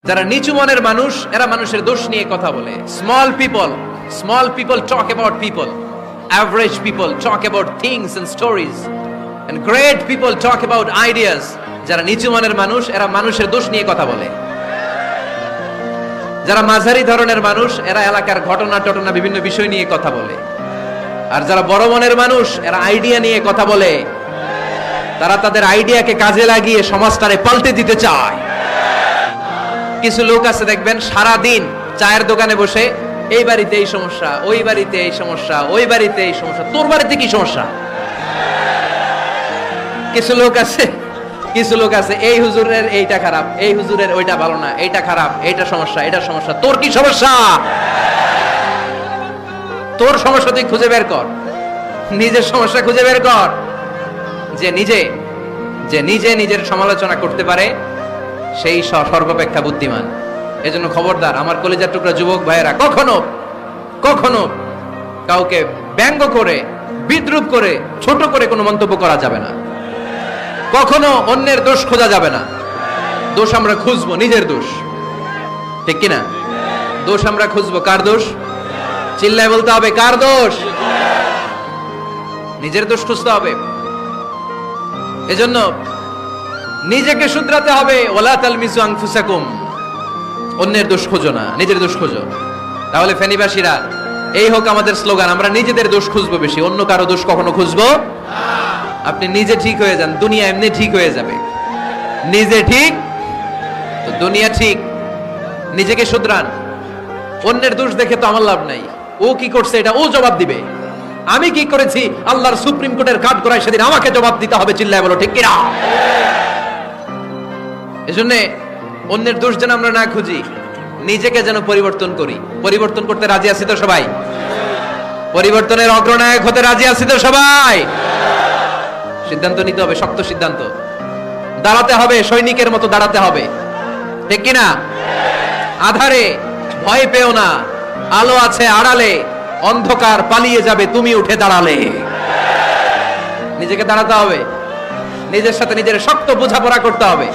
যারা নিচু মনের মানুষ এরা মানুষের দোষ নিয়ে কথা বলে। Small people talk about people, average people talk about things and stories, and great people talk about ideas. যারা নিচু মনের মানুষ এরা মানুষের দোষ নিয়ে কথা বলে। যারা মাঝারি ধরনের মানুষ এরা এলাকার ঘটনা টটনা বিভিন্ন বিষয় নিয়ে কথা বলে। আর যারা বড় মনের মানুষ এরা আইডিয়া নিয়ে কথা বলে। তারা তাদের আইডিয়াকে কাজে লাগিয়ে সমাজটারে পাল্টে দিতে চায়। কিছু লোক আছে দেখবেন সারা দিন চায়ের দোকানে বসে এই বাড়িতে এই সমস্যা, ওই বাড়িতে এই সমস্যা, ওই বাড়িতে এই সমস্যা, তোর বাড়িতে কি সমস্যা। কিছু লোক আছে এই হুজুরের এইটা খারাপ, এই হুজুরের ওইটা ভালো না, এইটা খারাপ, এইটা সমস্যা, এটা সমস্যা, তোর কি সমস্যা? তোর সমস্যা তুই খুঁজে বের কর, নিজের সমস্যা খুঁজে বের কর। যে নিজে নিজের সমালোচনা করতে পারে সেই সর্বাপেক্ষা বুদ্ধিমান। এজন্য খবরদার আমার কলিজার টুকরা যুবক ভাইয়েরা, কখনো কাউকে ব্যঙ্গ করে, বিদ্রূপ করে, ছোট করে কোনো মন্তব্য করা যাবে না। কখনো অন্যের দোষ খোঁজা যাবে না। দোষ আমরা খুঁজবো, নিজের দোষ, ঠিক কিনা? দোষ আমরা খুঁজবো, কার দোষ? চিল্লায় বলতে হবে, কার দোষ? নিজের দোষ খুঁজতে হবে। এজন্য নিজেকে শুধরাতে হবে। ওয়ালা তালমিজু আনফুসাকুম, অন্যের দোষ খোঁজো না, নিজের দোষ খোঁজো। তাহলে ফেনীবাসীরা, এই হোক আমাদের স্লোগান, আমরা নিজেদের দোষ খুঁজবো বেশি, অন্য কারো দোষ কখনো খুঁজবো। আপনি নিজে ঠিক হয়ে যান, দুনিয়া এমনি ঠিক হয়ে যাবে। নিজে ঠিক তো দুনিয়া ঠিক। নিজেকে শুধরান। অন্যের দোষ দেখে তো আমার লাভ নাই। ও কি করছে এটা ও জবাব দিবে, আমি কি করেছি আল্লাহর সুপ্রিম কোর্টের কাঠ করায় সেদিন আমাকে জবাব দিতে হবে। চিল্লায় বলো, ঠিক কিনা? এজন্য অন্যের দোষ যেন আমরা না খুঁজি, নিজেকে যেন পরিবর্তন করি। পরিবর্তন করতে রাজি আছি তো সবাই? পরিবর্তনের অগ্রনায়ক হতে রাজি আছি তো সবাই? সিদ্ধান্ত নিতে হবে, শক্ত সিদ্ধান্ত। দাঁড়াতে হবে, সৈনিকের মতো দাঁড়াতে হবে, ঠিক কিনা? আধারে ভয় পেও না, আলো আছে আড়ালে, অন্ধকার পালিয়ে যাবে তুমি উঠে দাঁড়ালে। নিজেকে দাঁড়াতে হবে, নিজের সাথে নিজের শক্ত বোঝাপড়া করতে হবে।